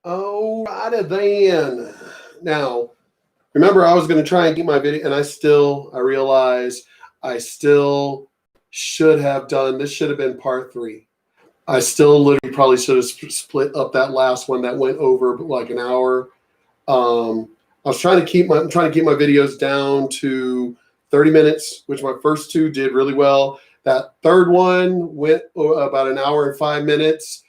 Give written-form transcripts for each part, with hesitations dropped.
Alrighty then. Now, remember I was going to try and get my video, and I realize I still should have done, this should have been part 3. I still literally probably should have split up that last one that went over like an hour. I was trying to keep my videos down to 30 minutes, which my first 2 did really well. That third one went about an hour and 5 minutes.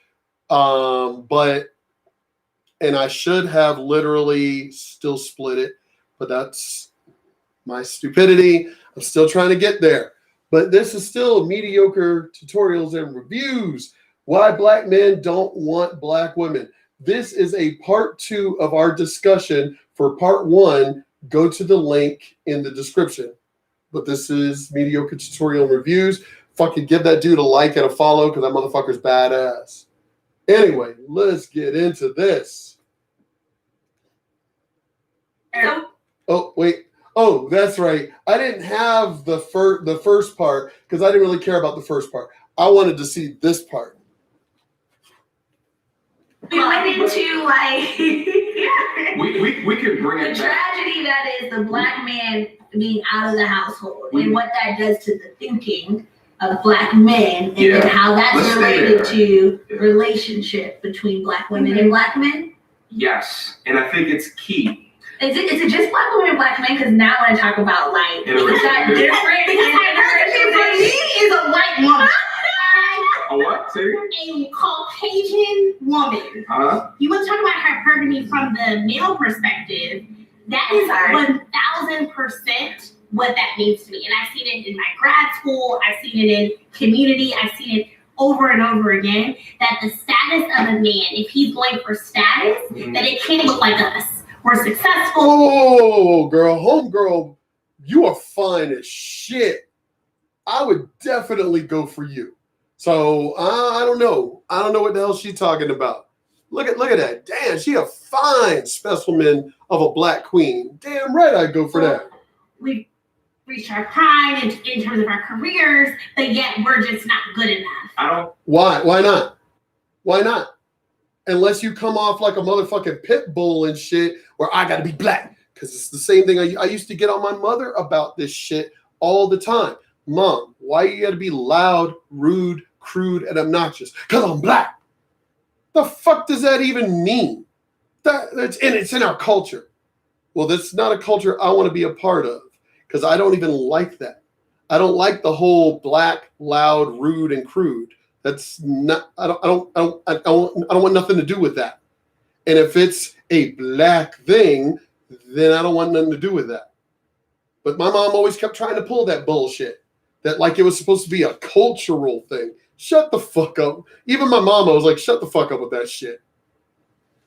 And I should have literally still split it, but that's my stupidity. I'm still trying to get there. But this is still Mediocre Tutorials and Reviews. Why black men don't want black women. This is a part 2 of our discussion. For part 1, go to the link in the description. But this is Mediocre Tutorial and Reviews. Fucking give that dude a like and a follow because that motherfucker's badass. Anyway, let's get into this. Oh, wait. Oh, that's right. I didn't have the first part because I didn't really care about the first part. I wanted to see this part. We went into like we could bring the it back. tragedy that is the black man being out of the household and what that does to the thinking of black men, and then how that's related to relationship between black women and black men. Yes, and I think it's key. Is it just black women and black men? Because now I want to talk about like is that different? Because she is a white woman. A what? Say it. A Caucasian woman. You want to talk about hypergamy from the male perspective? That is 1,000% what that means to me. And I've seen it in my grad school. I've seen it in community. I've seen it over and over again. That the status of a man, if he's going for status, that it can't look like us. We're successful. Oh, girl, homegirl, you are fine as shit. I would definitely go for you. So I don't know. I don't know what the hell she's talking about. Look at that. Damn, she a fine specimen of a black queen. Damn right I'd go for that. We've reached our prime in terms of our careers, but yet we're just not good enough. Why? Why not? Why not? Unless you come off like a motherfucking pit bull and shit where I got to be black. Because it's the same thing I used to get on my mother about this shit all the time. Mom, why you got to be loud, rude, crude, and obnoxious? Because I'm black. The fuck does that even mean? It's in our culture. Well, that's not a culture I want to be a part of because I don't even like that. I don't like the whole black, loud, rude, and crude. That's not. I don't want nothing to do with that. And if it's a black thing, then I don't want nothing to do with that. But my mom always kept trying to pull that bullshit. That like it was supposed to be a cultural thing. Shut the fuck up. Even my mama was like, shut the fuck up with that shit.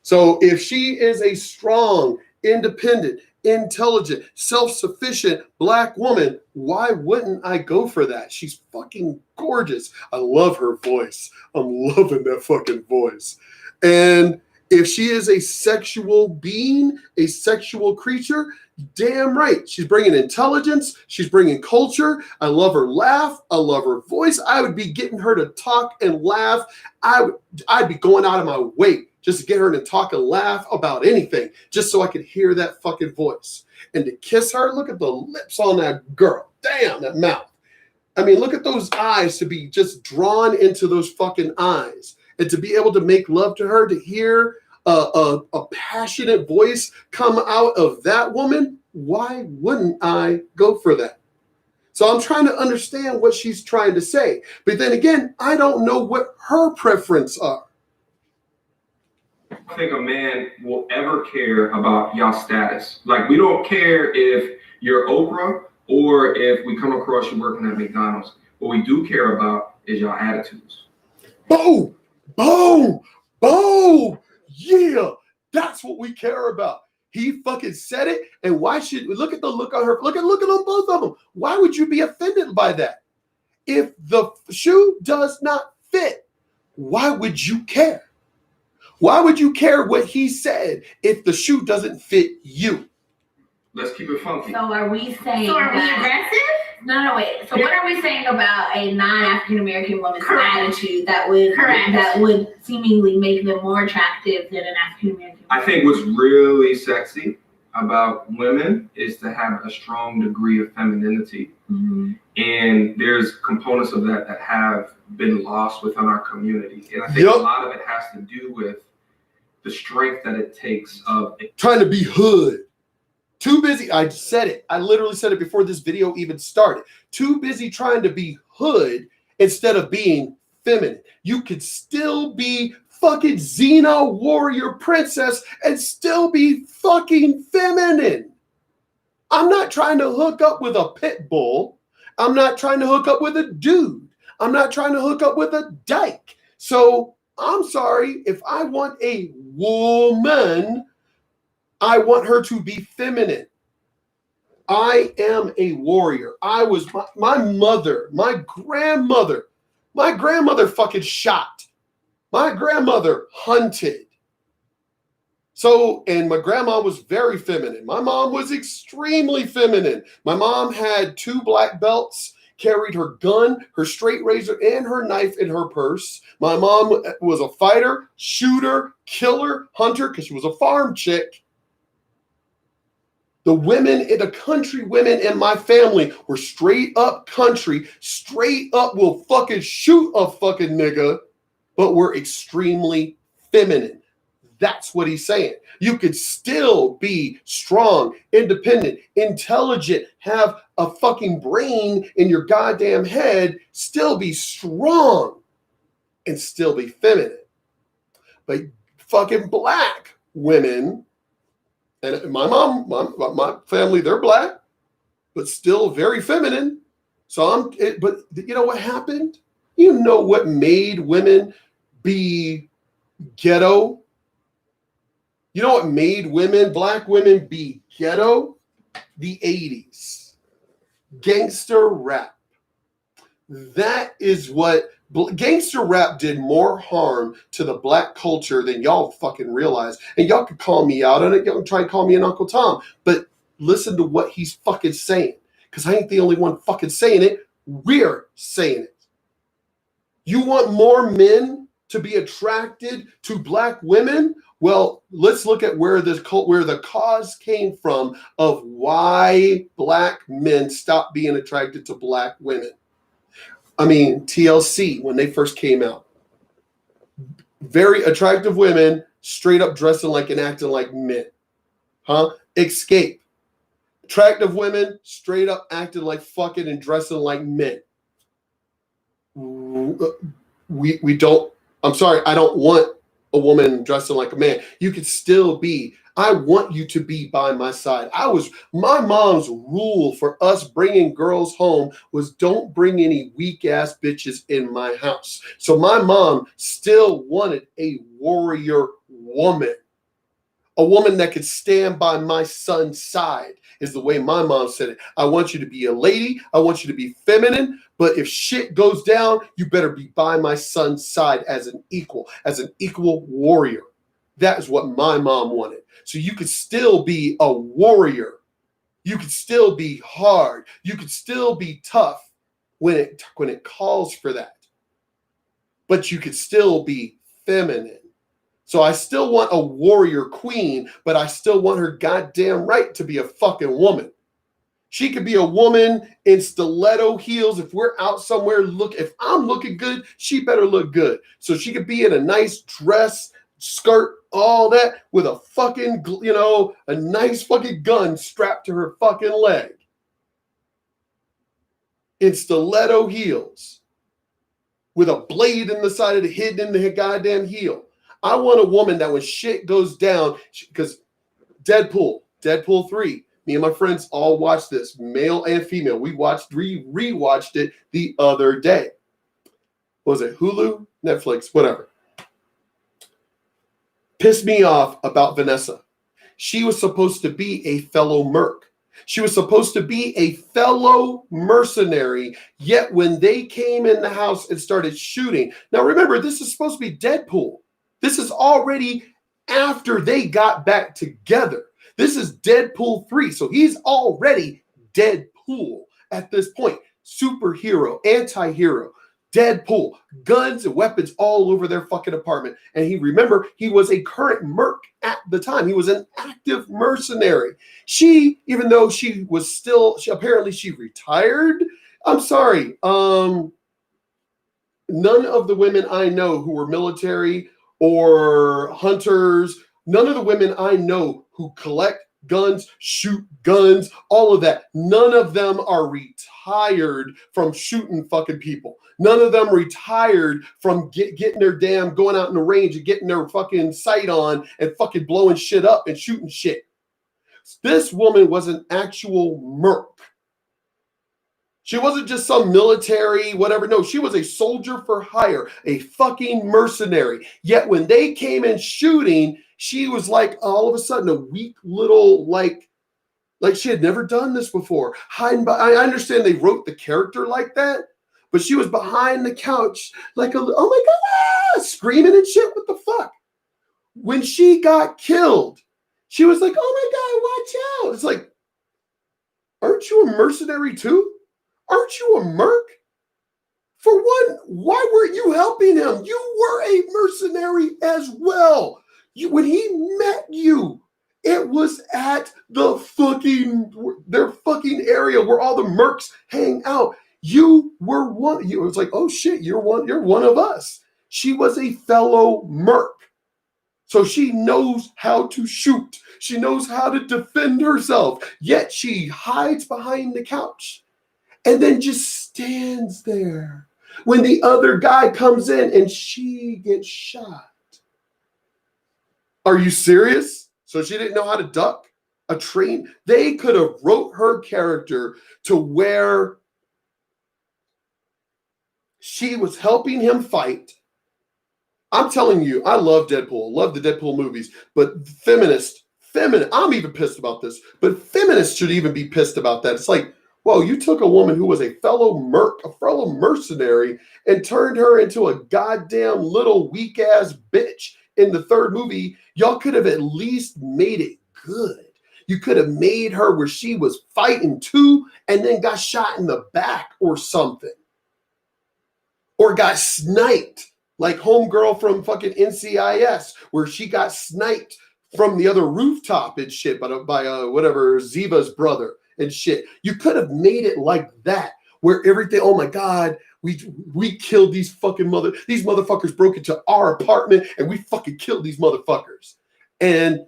So if she is a strong, independent, intelligent, self-sufficient black woman, why wouldn't I go for that? She's fucking gorgeous. I love her voice. I'm loving that fucking voice. And if she is a sexual being, a sexual creature, damn right. She's bringing intelligence. She's bringing culture. I love her laugh. I love her voice. I would be getting her to talk and laugh. I'd be going out of my way just to get her to talk and laugh about anything, just so I could hear that fucking voice. And to kiss her, look at the lips on that girl. Damn, that mouth. I mean, look at those eyes, to be just drawn into those fucking eyes. And to be able to make love to her, to hear a passionate voice come out of that woman, why wouldn't I go for that? So I'm trying to understand what she's trying to say. But then again, I don't know what her preference are. I think a man will ever care about y'all status. Like, we don't care if you're Oprah or if we come across you working at McDonald's. What we do care about is y'all attitudes. Boom! Boom! Boom! Yeah! That's what we care about. He fucking said it, and why should we look at the look on her? Look at on both of them. Why would you be offended by that? If the shoe does not fit, why would you care? Why would you care what he said if the shoe doesn't fit you? Let's keep it funky. So are we saying? So are we aggressive? No, wait. So what are we saying about a non-African American woman's attitude that would seemingly make them more attractive than an African American? I think what's really sexy about women is to have a strong degree of femininity. Mm-hmm. And there's components of that have been lost within our community. And I think a lot of it has to do with the strength that it takes of trying to be hood. Too busy. I said it. I literally said it before this video even started. Too busy trying to be hood instead of being feminine. You could still be fucking Xena warrior princess and still be fucking feminine. I'm not trying to hook up with a pit bull. I'm not trying to hook up with a dude. I'm not trying to hook up with a dyke. So I'm sorry, if I want a woman, I want her to be feminine. I am a warrior. I was my grandmother fucking shot. My grandmother hunted. So, and my grandma was very feminine. My mom was extremely feminine. My mom had 2 black belts, carried her gun, her straight razor, and her knife in her purse. My mom was a fighter, shooter, killer, hunter, because she was a farm chick. The women in the country, women in my family were straight up country, straight up will fucking shoot a fucking nigga, but were extremely feminine. That's what he's saying. You could still be strong, independent, intelligent, have a fucking brain in your goddamn head, still be strong, and still be feminine. But fucking black women, and my family, they're black, but still very feminine. So but you know what happened? You know what made women be ghetto? You know what made black women be ghetto? The 80s. Gangster rap. That is what gangster rap did more harm to the black culture than y'all fucking realize. And y'all could call me out on it. Y'all can try and call me an Uncle Tom. But listen to what he's fucking saying. Because I ain't the only one fucking saying it. We're saying it. You want more men to be attracted to black women? Well, let's look at where the cause came from of why black men stopped being attracted to black women. I mean, TLC, when they first came out. Very attractive women, straight up dressing like and acting like men. Huh? Escape. Attractive women, straight up acting like fucking and dressing like men. We don't, I'm sorry, I don't want a woman dressing like a man. You could still be, I want you to be by my side. My mom's rule for us bringing girls home was don't bring any weak ass bitches in my house. So my mom still wanted a warrior woman. A woman that could stand by my son's side is the way my mom said it. I want you to be a lady. I want you to be feminine. But if shit goes down, you better be by my son's side as an equal warrior. That is what my mom wanted. So you could still be a warrior. You could still be hard. You could still be tough when it calls for that. But you could still be feminine. So I still want a warrior queen, but I still want her goddamn right to be a fucking woman. She could be a woman in stiletto heels. If we're out somewhere, if I'm looking good, she better look good. So she could be in a nice dress, skirt, all that, with a fucking, a nice fucking gun strapped to her fucking leg. In stiletto heels. With a blade in the side of the hidden in the goddamn heel. I want a woman that when shit goes down, because Deadpool 3, me and my friends all watched this, male and female. We rewatched it the other day. What was it? Hulu? Netflix? Whatever. Pissed me off about Vanessa. She was supposed to be a fellow merc. She was supposed to be a fellow mercenary, yet when they came in the house and started shooting. Now remember, this is supposed to be Deadpool. This is already after they got back together. This is Deadpool 3. So he's already Deadpool at this point. Superhero, anti-hero, Deadpool, guns and weapons all over their fucking apartment. And he was a current merc at the time. He was an active mercenary. She, even though she apparently she retired. I'm sorry. None of the women I know who were military or hunters, none of the women I know who collect guns, shoot guns, all of that, none of them are retired from shooting fucking people. None of them retired from getting their going out in the range and getting their fucking sight on and fucking blowing shit up and shooting shit. This woman was an actual merc. She wasn't just some military, whatever. No, she was a soldier for hire, a fucking mercenary. Yet when they came in shooting, she was like all of a sudden a weak little, like she had never done this before. Hiding I understand they wrote the character like that, but she was behind the couch like oh my God, screaming and shit. What the fuck? When she got killed, she was like, oh my God, watch out. It's like, aren't you a mercenary too? Aren't you a merc? For one, why weren't you helping him? You were a mercenary as well. When he met you, it was at their fucking area where all the mercs hang out. You were one. It was like, oh shit, you're one of us. She was a fellow merc. So she knows how to shoot. She knows how to defend herself. Yet she hides behind the couch. And then just stands there when the other guy comes in and she gets shot. Are you serious? So she didn't know how to duck a train? They could have wrote her character to where she was helping him fight. I'm telling you, I love Deadpool. Love the Deadpool movies. But feminist, I'm even pissed about this. But feminists should even be pissed about that. It's like, whoa, you took a woman who was a fellow mercenary, and turned her into a goddamn little weak-ass bitch in the third movie. Y'all could have at least made it good. You could have made her where she was fighting too and then got shot in the back or something. Or got sniped, like homegirl from fucking NCIS, where she got sniped from the other rooftop and shit by whatever, Ziva's brother. And shit, you could have made it like that, where everything. Oh my God, we killed these fucking these motherfuckers broke into our apartment and we fucking killed these motherfuckers, and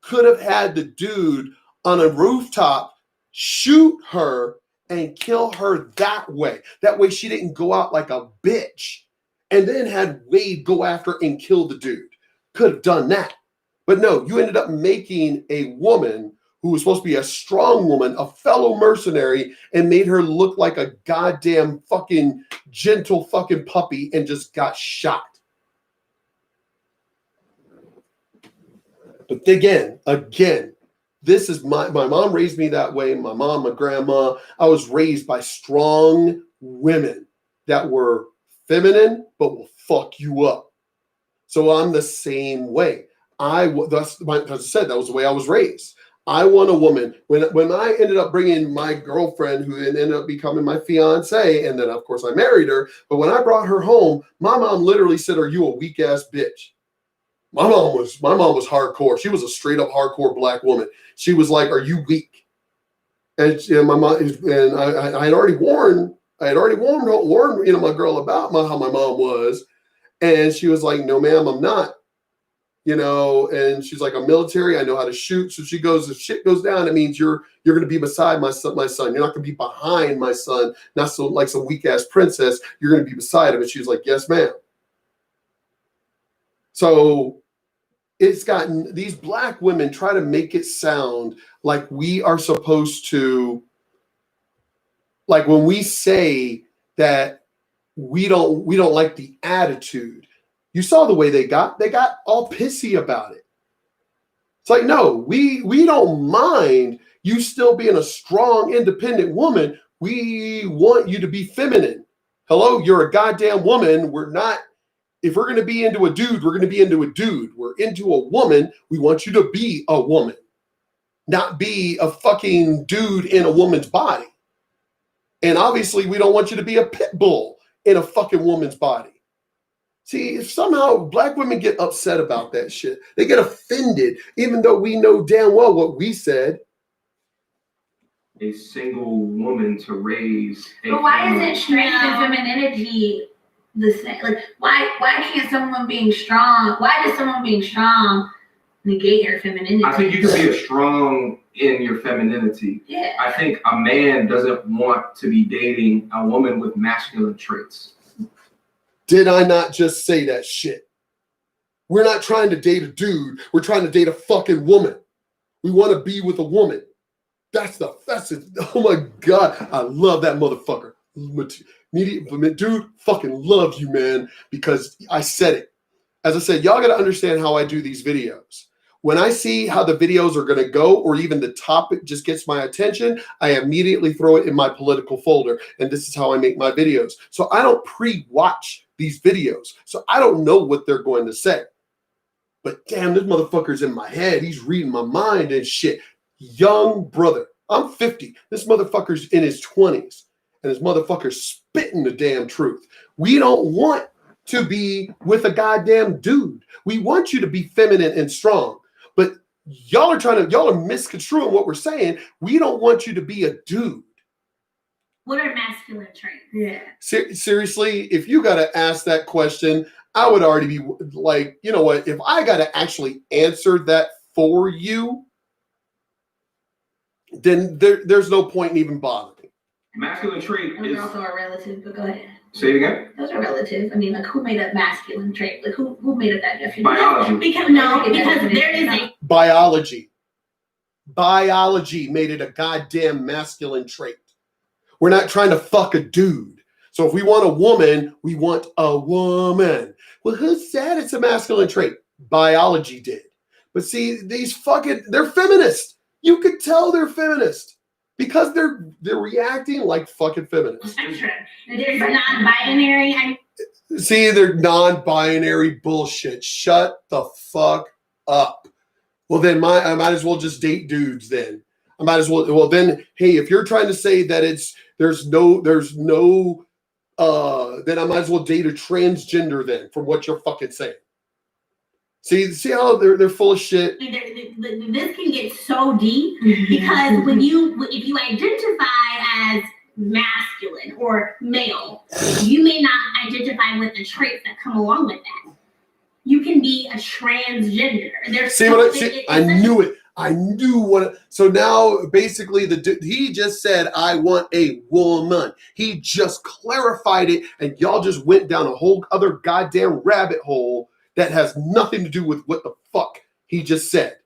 could have had the dude on a rooftop shoot her and kill her that way. That way she didn't go out like a bitch, and then had Wade go after and kill the dude. Could have done that, but no, you ended up making a woman who was supposed to be a strong woman, a fellow mercenary, and made her look like a goddamn fucking gentle fucking puppy and just got shot. But again, this is my mom raised me that way. My mom, my grandma, I was raised by strong women that were feminine, but will fuck you up. So I'm the same way. As I said, that was the way I was raised. I want a woman. When I ended up bringing my girlfriend, who ended up becoming my fiance, and then of course I married her. But when I brought her home, my mom literally said, "Are you a weak ass bitch?" My mom was hardcore. She was a straight up hardcore black woman. She was like, "Are you weak?" And my mom, and I had already warned my girl about how my mom was, and she was like, "No, ma'am, I'm not." And she's like, "I'm military. I know how to shoot." So she goes, if shit goes down, it means you're going to be beside my son. You're not going to be behind my son. Not so like some weak ass princess. You're going to be beside him. And she was like, "Yes, ma'am." So it's gotten, these black women try to make it sound like we are supposed to, like when we say that we don't like the attitude. You saw the way they got all pissy about it. It's like, no, we don't mind you still being a strong, independent woman. We want you to be feminine. Hello, you're a goddamn woman. If we're going to be into a dude, we're going to be into a dude. We're into a woman. We want you to be a woman, not be a fucking dude in a woman's body. And obviously, we don't want you to be a pit bull in a fucking woman's body. See, if somehow black women get upset about that shit, they get offended, even though we know damn well what we said. A single woman to raise. But why isn't strength and femininity the same? Like, why can't someone being strong? Why does someone being strong negate your femininity? I think you can be strong in your femininity. Yeah. I think a man doesn't want to be dating a woman with masculine traits. Did I not just say that shit? We're not trying to date a dude. We're trying to date a fucking woman. We want to be with a woman. That's it. Oh my God. I love that motherfucker. Dude, fucking love you, man, because I said it. As I said, y'all got to understand how I do these videos. When I see how the videos are going to go, or even the topic just gets my attention, I immediately throw it in my political folder. And this is how I make my videos. So I don't pre-watch these videos. So I don't know what they're going to say. But damn, this motherfucker's in my head. He's reading my mind and shit. Young brother. I'm 50. This motherfucker's in his 20s. And this motherfucker's spitting the damn truth. We don't want to be with a goddamn dude. We want you to be feminine and strong. But y'all are misconstruing what we're saying. We don't want you to be a dude. What are masculine traits? Yeah. Seriously, if you got to ask that question, I would already be like, you know what? If I got to actually answer that for you, then there's no point in even bothering. Masculine trait Those is are also a relative, but go ahead. Say it again. Those are relative. I mean, like, who made up masculine trait? Like, who made up that definition? Biology. Because there is a Biology. Biology made it a goddamn masculine trait. We're not trying to fuck a dude. So if we want a woman, we want a woman. Well, who said it's a masculine trait? Biology did. But see, they're feminist. You could tell they're feminist because they're reacting like fucking feminists. spectrum. There's non-binary. See, they're non-binary bullshit. Shut the fuck up. Well, then I might as well just date dudes then. I might as well then, hey, if you're trying to say that there's no then I might as well date a transgender then, from what you're fucking saying. See how they're full of shit. This can get so deep because if you identify as masculine or male, you may not identify with the traits that come along with that. You can be a transgender. I knew it. I knew what. So now, basically, he just said, "I want a woman." He just clarified it, and y'all just went down a whole other goddamn rabbit hole that has nothing to do with what the fuck he just said.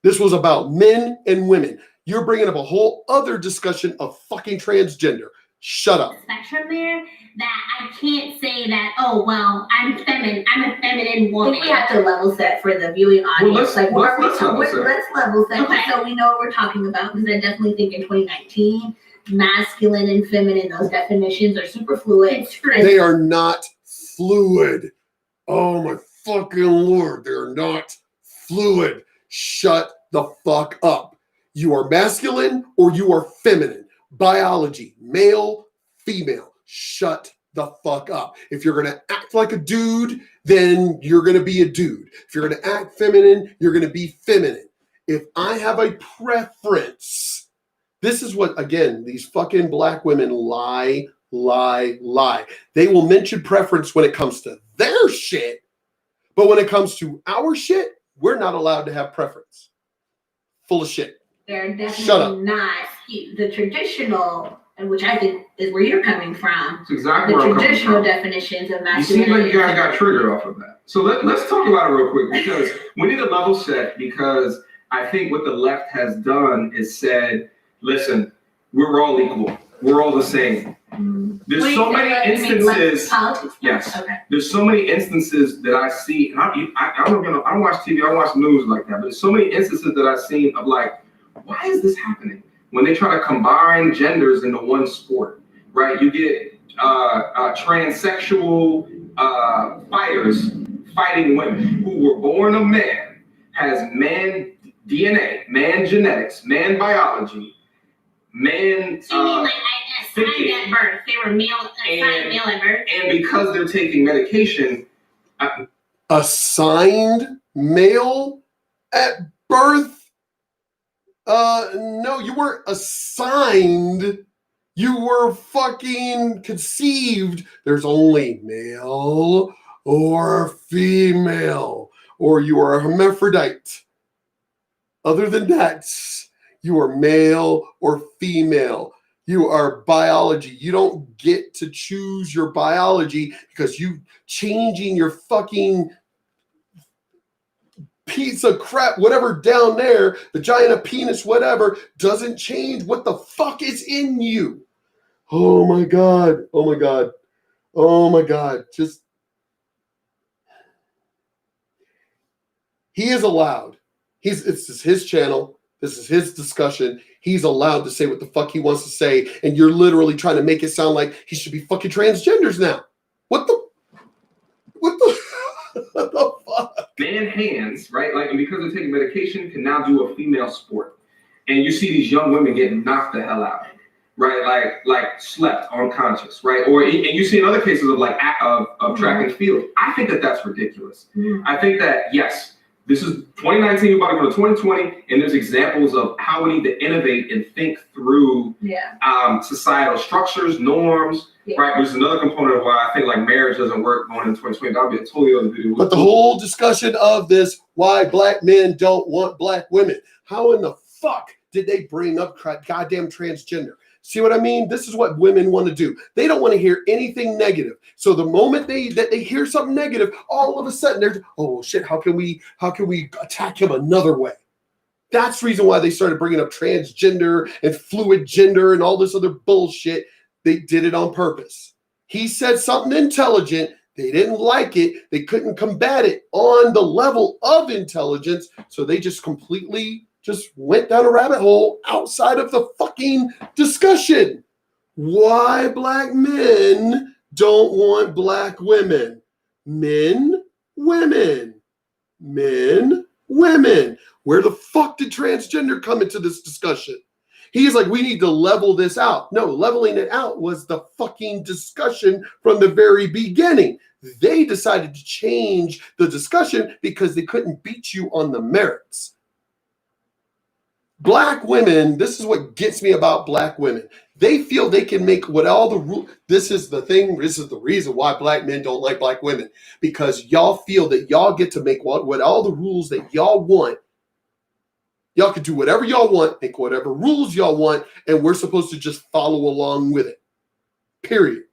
This was about men and women. You're bringing up a whole other discussion of fucking transgender. Shut up. Spectrum there that I can't say that, oh, well, I'm feminine. I'm a feminine woman. I think we have to level set for the viewing audience. Let's level set okay. So we know what we're talking about, because I definitely think in 2019, masculine and feminine, those definitions are super fluid. They are not fluid. Oh my fucking Lord, they're not fluid. Shut the fuck up. You are masculine or you are feminine. Biology, male, female. Shut the fuck up. If you're going to act like a dude, then you're going to be a dude. If you're going to act feminine, you're going to be feminine. If I have a preference, this is what, again, these fucking black women lie. They will mention preference when it comes to their shit, but when it comes to our shit, we're not allowed to have preference. Full of shit. They're definitely not the traditional, which I think is where you're coming from. That's exactly the where traditional I'm coming from. definitions of You seem masculinity. like you guys got triggered off of that. So let's talk about it real quick, because we need a level set, because I think what the left has done is said, listen, we're all equal. We're all the same. There's so many instances. Yes. Okay. There's so many instances that I see, and I don't watch TV, I don't watch news like that, but there's so many instances that I've seen of like, why is this happening? When they try to combine genders into one sport, right? You get transsexual fighters fighting women who were born a man, has man DNA, man genetics, man biology, man. So you mean like assigned at birth. They were assigned male at birth. And because they're taking medication, assigned male at birth? No, you weren't assigned. You were fucking conceived. There's only male or female, or you are a hermaphrodite. Other than that, you are male or female. You are biology. You don't get to choose your biology because you changing your fucking piece of crap, whatever down there, vagina, penis, whatever, doesn't change what the fuck is in you. Oh my God. Oh my God. Oh my God. Just, he is allowed. This is his channel. This is his discussion. He's allowed to say what the fuck he wants to say. And you're literally trying to make it sound like he should be fucking transgenders now. What the fuck? Man hands, right? Like, and because they're taking medication, can now do a female sport. And you see these young women getting knocked the hell out, right? Like slept unconscious, right? Or, and you see in other cases of like of track and field. I think that that's ridiculous. I think that, yes, this is 2019, we're about to go to 2020, and there's examples of how we need to innovate and think through societal structures, norms, right? Which is another component of why I think like marriage doesn't work going into 2020. That would be a totally other video. But the whole discussion of this, why black men don't want black women, how in the fuck did they bring up goddamn transgender? See what I mean? This is what women want to do. They don't want to hear anything negative. So the moment they hear something negative, all of a sudden they're, oh shit, how can we attack him another way? That's the reason why they started bringing up transgender and fluid gender and all this other bullshit. They did it on purpose. He said something intelligent. They didn't like it. They couldn't combat it on the level of intelligence. So they just completely just went down a rabbit hole outside of the fucking discussion. Why black men don't want black women. Men, women. Men, women. Where the fuck did transgender come into this discussion? He's like, we need to level this out. No, leveling it out was the fucking discussion from the very beginning. They decided to change the discussion because they couldn't beat you on the merits. Black women, this is what gets me about black women. They feel they can make what all the rules. This is the thing. This is the reason why black men don't like black women, because y'all feel that y'all get to make what all the rules that y'all want. Y'all can do whatever y'all want, make whatever rules y'all want, and we're supposed to just follow along with it. Period.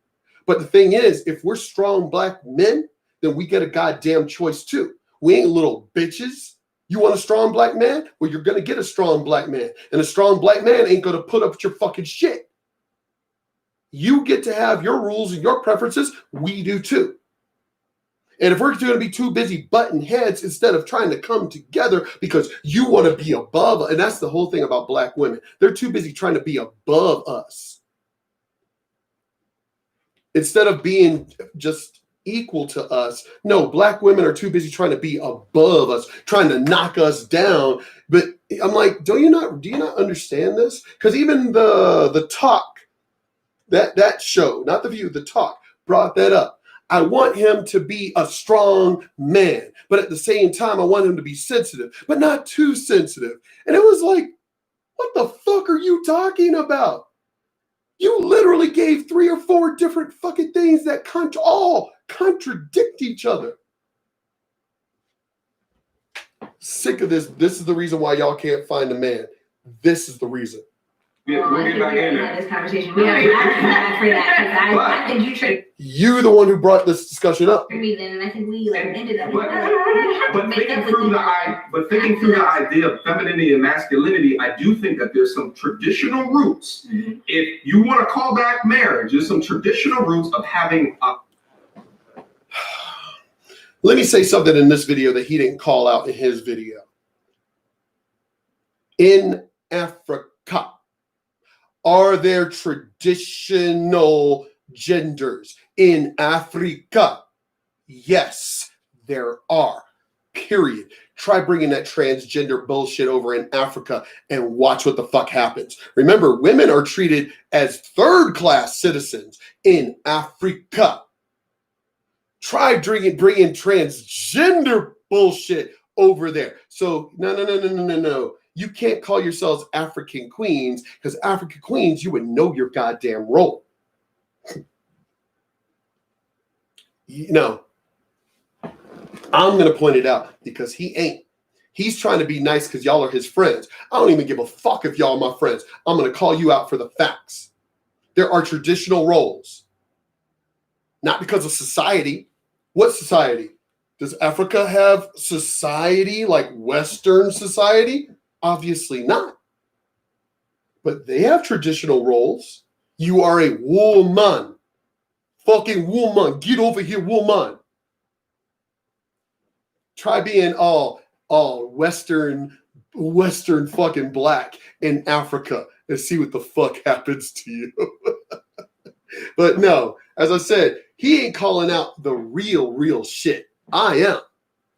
But the thing is, if we're strong black men, then we get a goddamn choice too. We ain't little bitches. You want a strong black man? Well, you're going to get a strong black man. And a strong black man ain't going to put up with your fucking shit. You get to have your rules and your preferences. We do too. And if we're going to be too busy butting heads instead of trying to come together because you want to be above, and that's the whole thing about black women. They're too busy trying to be above us. Instead of being just equal to us. No, black women are too busy trying to be above us, trying to knock us down. But I'm like, do you not understand this? Because even the talk, that show, not The View, the talk brought that up. I want him to be a strong man, but at the same time, I want him to be sensitive, but not too sensitive. And it was like, what the fuck are you talking about? You literally gave 3 or 4 different fucking things that all contradict each other. Sick of this. This is the reason why y'all can't find a man. This is the reason. We'll get back in there. This conversation. We already had for that, because I think you should. You the one who brought this discussion up. Me then, and I think we ended up. But thinking through the idea of femininity and masculinity, I do think that there's some traditional roots. Mm-hmm. If you want to call back marriage, there's some traditional roots of having a. Let me say something in this video that he didn't call out in his video. In Africa, are there traditional genders? In Africa, yes, there are. period. Try bringing that transgender bullshit over in Africa and watch what the fuck happens. Remember, women are treated as third-class citizens in Africa. Try bringing transgender bullshit over there. So, no. You can't call yourselves African queens, because African queens, you would know your goddamn role. I'm going to point it out because he ain't. He's trying to be nice because y'all are his friends. I don't even give a fuck if y'all are my friends. I'm going to call you out for the facts. There are traditional roles. Not because of society. What society? Does Africa have society like Western society? Obviously not. But they have traditional roles. You are a woman. Fucking woman. Get over here, woman. Try being all Western fucking black in Africa and see what the fuck happens to you. But no, as I said, he ain't calling out the real shit. I am.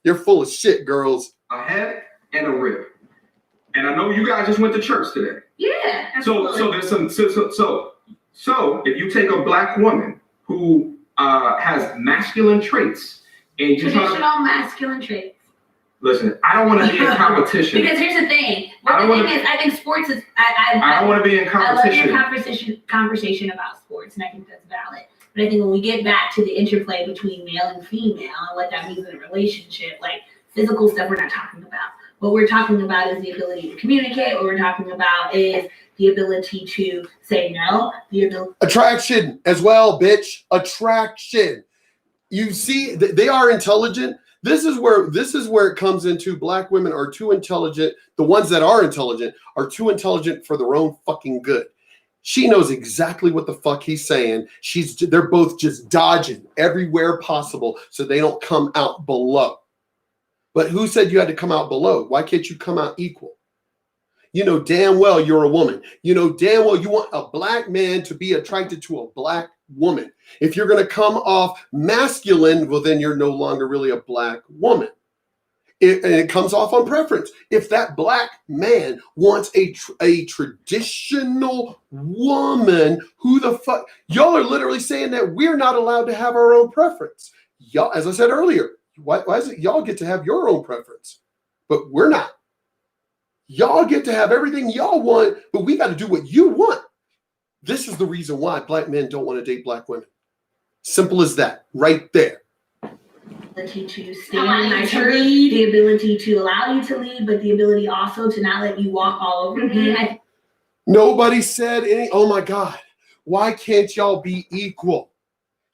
You're full of shit, girls. A head and a rib. And I know you guys just went to church today. Yeah. Absolutely. So there's some so if you take a black woman who has masculine traits and you traditional masculine traits. Listen, I don't want to be in competition. Because here's the thing. I think sports is. I don't want to be in competition. I love your conversation about sports, and I think that's valid. But I think when we get back to the interplay between male and female and what that means in a relationship, like physical stuff, we're not talking about. What we're talking about is the ability to communicate. What we're talking about is the ability to say no. Attraction as well, bitch. Attraction. You see, they are intelligent. This is where it comes into black women are too intelligent. The ones that are intelligent are too intelligent for their own fucking good. She knows exactly what the fuck he's saying. They're both just dodging everywhere possible so they don't come out below. But who said you had to come out below? Why can't you come out equal? You know damn well you're a woman. You know damn well you want a black man to be attracted to a black woman. If you're going to come off masculine, well, then you're no longer really a black woman. It comes off on preference. If that black man wants a traditional woman, who the fuck? Y'all are literally saying that we're not allowed to have our own preference. Y'all, as I said earlier, why is it y'all get to have your own preference, but we're not? Y'all get to have everything y'all want, but we got to do what you want. This is the reason why black men don't want to date black women. Simple as that, right there. The ability to stand in to lead, the ability to allow you to lead, but the ability also to not let you walk all over me. Nobody said any. Oh my God, why can't y'all be equal?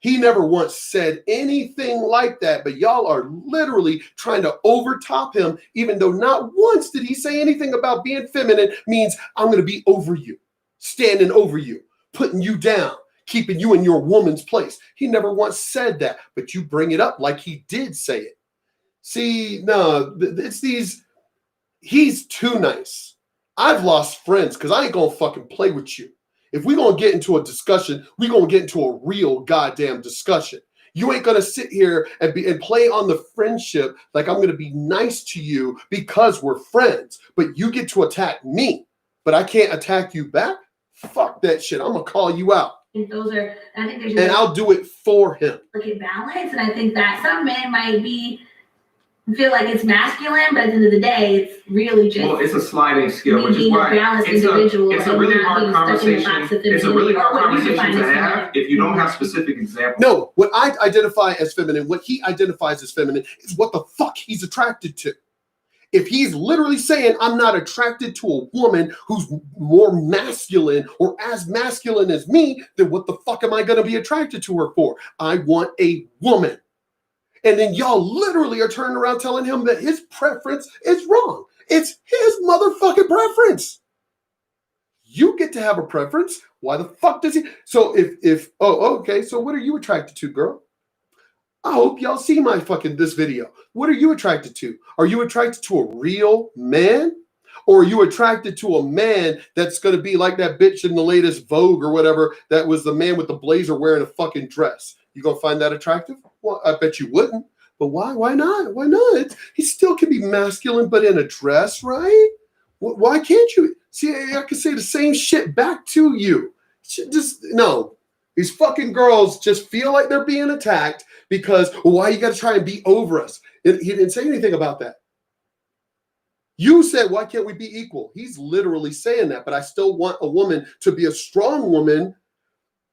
He never once said anything like that, but y'all are literally trying to overtop him, even though not once did he say anything about being feminine means I'm going to be over you, standing over you, putting you down, keeping you in your woman's place. He never once said that, but you bring it up like he did say it. See, no, it's these, he's too nice. I've lost friends because I ain't going to fucking play with you. If we're going to get into a discussion, we're going to get into a real goddamn discussion. You ain't going to sit here and play on the friendship like I'm going to be nice to you because we're friends, but you get to attack me, but I can't attack you back? Fuck that shit. I'm going to call you out. I think there's and I'll do it for him. Like a balance, and I think that some men might feel like it's masculine, but at the end of the day, it's really just. Well, it's a sliding scale, which is why it's a really hard conversation. It's a really hard conversation to have if you don't have specific examples. No, what I identify as feminine, what he identifies as feminine, is what the fuck he's attracted to. If he's literally saying, I'm not attracted to a woman who's more masculine or as masculine as me, then what the fuck am I going to be attracted to her for? I want a woman. And then y'all literally are turning around telling him that his preference is wrong. It's his motherfucking preference. You get to have a preference. Why the fuck does he? So okay, so what are you attracted to, girl? I hope y'all see this video. What are you attracted to? Are you attracted to a real man? Or are you attracted to a man that's going to be like that bitch in the latest Vogue or whatever that was the man with the blazer wearing a fucking dress? You going to find that attractive? Well, I bet you wouldn't. But why? Why not? Why not? He still can be masculine, but in a dress, right? Why can't you? See, I can say the same shit back to you. Just no. These fucking girls just feel like they're being attacked because why you got to try and be over us? He didn't say anything about that. You said, why can't we be equal? He's literally saying that, but I still want a woman to be a strong woman.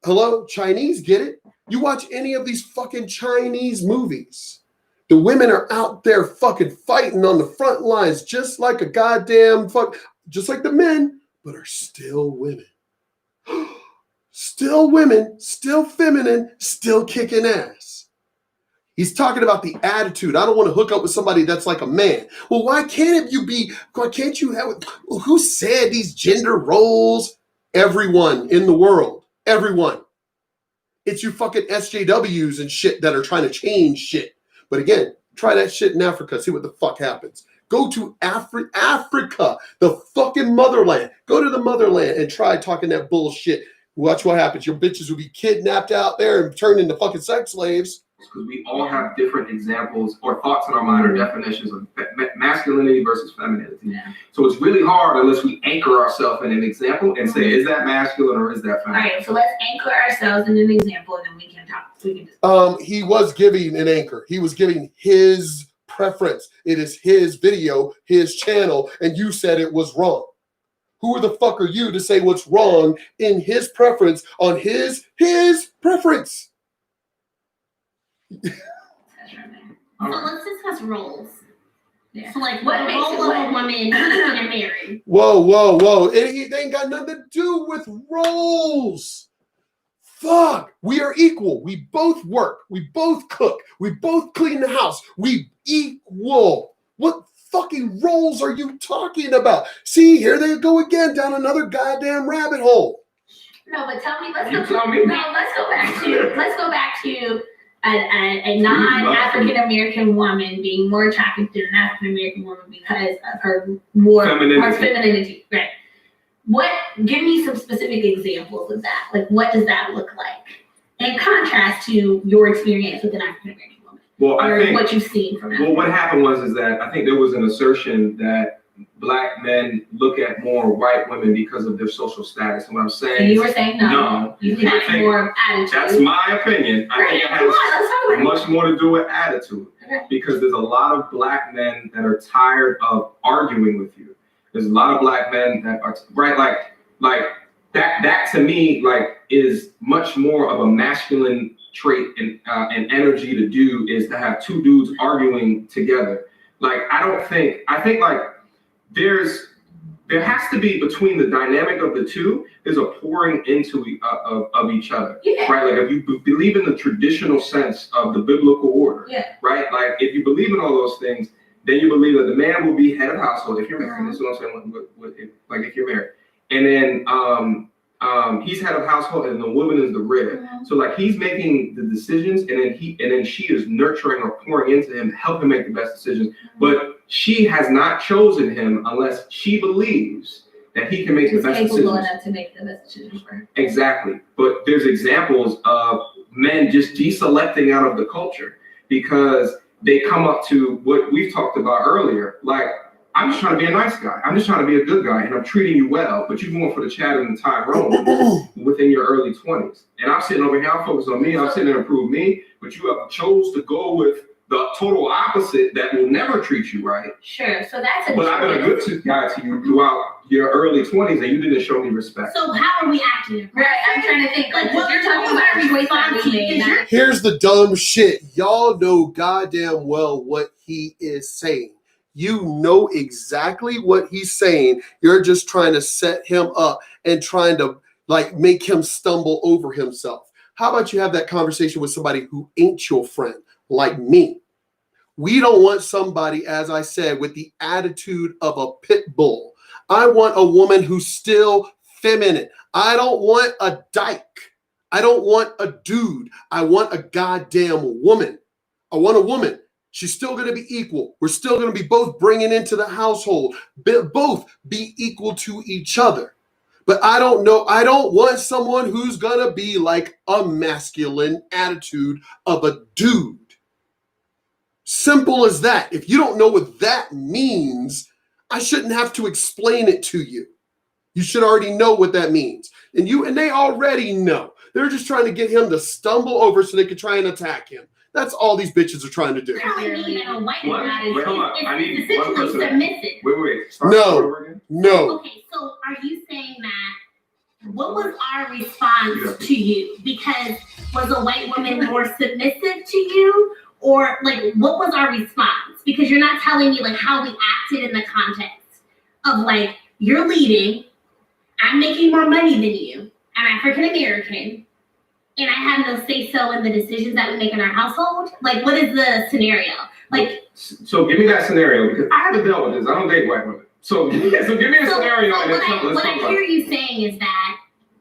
Hello, Chinese, get it? You watch any of these fucking Chinese movies. The women are out there fucking fighting on the front lines just like a goddamn just like the men, but are still women. Still women, still feminine, still kicking ass. He's talking about the attitude. I don't want to hook up with somebody that's like a man. Well, why can't you have, who said these gender roles? Everyone in the world. Everyone. It's you fucking SJWs and shit that are trying to change shit. But again, try that shit in Africa. See what the fuck happens. Go to Africa, the fucking motherland. Go to the motherland and try talking that bullshit. Watch what happens. Your bitches will be kidnapped out there and turned into fucking sex slaves. Because we all have different examples or thoughts in our mind or definitions of masculinity versus femininity. Yeah. So it's really hard unless we anchor ourselves in an example and say, is that masculine or is that feminine? All right, so let's anchor ourselves in an example and then we can talk. He was giving an anchor. He was giving his preference. It is his video, his channel, and you said it was wrong. Who the fuck are you to say what's wrong in his preference on his preference? So let's discuss roles. Yeah. So like what role of a woman in marriage? Whoa. It ain't got nothing to do with roles. Fuck. We are equal. We both work. We both cook. We both clean the house. We equal. What fucking roles are you talking about? See, here they go again down another goddamn rabbit hole. No, but tell me, let's go back to a non-African American woman being more attractive to an African American woman because of her more femininity. Right. Give me some specific examples of that. Like, what does that look like in contrast to your experience with an African American woman? Well, I think what you've seen from that. Well, what happened was that I think there was an assertion that Black men look at more white women because of their social status. And what I'm saying, and you were saying no. You think it's more attitude. That's my opinion. I think it has much more to do with attitude. Okay. Because there's a lot of Black men that are tired of arguing with you. There's a lot of Black men that are like that to me is much more of a masculine trait and energy to do is to have two dudes arguing together. I think there has to be between the dynamic of the two, there's a pouring into of each other, right? Like if you believe in the traditional sense of the biblical order, right? Like if you believe in all those things, then you believe that the man will be head of household if you're married. That's what I'm saying. If you're married, and then he's head of household, and the woman is the rib. So he's making the decisions, and then she is nurturing or pouring into him to help him make the best decisions. But she has not chosen him unless she believes that he can make the best decisions. He's capable enough to make the best decisions for her. Exactly. But there's examples of men just deselecting out of the culture because they come up to what we've talked about earlier. Like, I'm just trying to be a nice guy. I'm just trying to be a good guy, and I'm treating you well. But you're going for the Chad and the Tyrone within your early 20s. And I'm sitting over here, I'm focused on me. I'm sitting there to improve me. But you have chose to go with the total opposite that will never treat you right. Sure. So that's But I've been a good guy to you throughout your early 20s, and you didn't show me respect. So how are we acting? Right. I'm trying to think. What you're talking about Here's the dumb shit. Y'all know goddamn well what he is saying. You know exactly what he's saying. You're just trying to set him up and trying to make him stumble over himself. How about you have that conversation with somebody who ain't your friend, like me? We don't want somebody, as I said, with the attitude of a pit bull. I want a woman who's still feminine. I don't want a dyke. I don't want a dude. I want a goddamn woman. I want a woman. She's still going to be equal. We're still going to be both bringing into the household, both be equal to each other. But I don't want someone who's going to be like a masculine attitude of a dude. Simple as that. If you don't know what that means, I shouldn't have to explain it to you. You should already know what that means. And they already know. They're just trying to get him to stumble over so they can try and attack him. That's all these bitches are trying to do. I need a white woman. I need It's one person. submissive. Wait. No. Okay, so are you saying that, what was our response to you? Because was a white woman more submissive to you? Or like, what was our response? Because you're not telling me like how we acted in the context of like, you're leading, I'm making more money than you, I'm African American, and I have no say so in the decisions that we make in our household. Like, what is the scenario? Like, so give me that scenario, because I haven't dealt with this. I don't date white women. So give me a scenario. What I hear you saying is that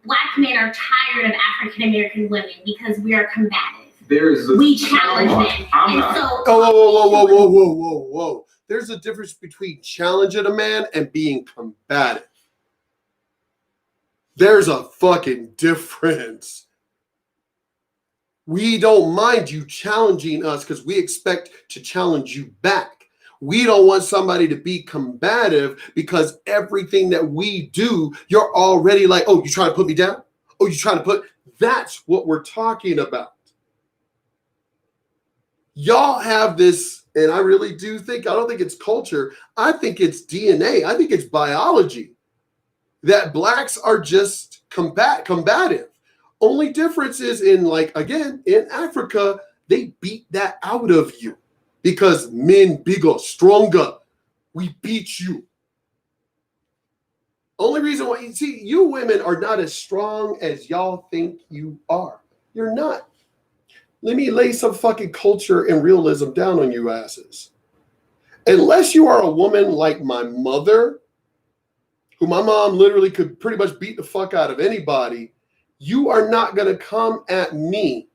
Black men are tired of African American women because we are combative. We challenge them. I'm not. So, Whoa. There's a difference between challenging a man and being combative. There's a fucking difference. We don't mind you challenging us because we expect to challenge you back. We don't want somebody to be combative because everything that we do, you're already like, oh, you trying to put me down? Oh, you trying to put... That's what we're talking about. Y'all have this, and I really do think, I don't think it's culture. I think it's DNA. I think it's biology. That blacks are just combative. Only difference is in, like, again, in Africa, they beat that out of you because men bigger, stronger. We beat you. Only reason why, you women are not as strong as y'all think you are. You're not. Let me lay some fucking culture and realism down on you asses. Unless you are a woman like my mother, who my mom literally could pretty much beat the fuck out of anybody, you are not going to come at me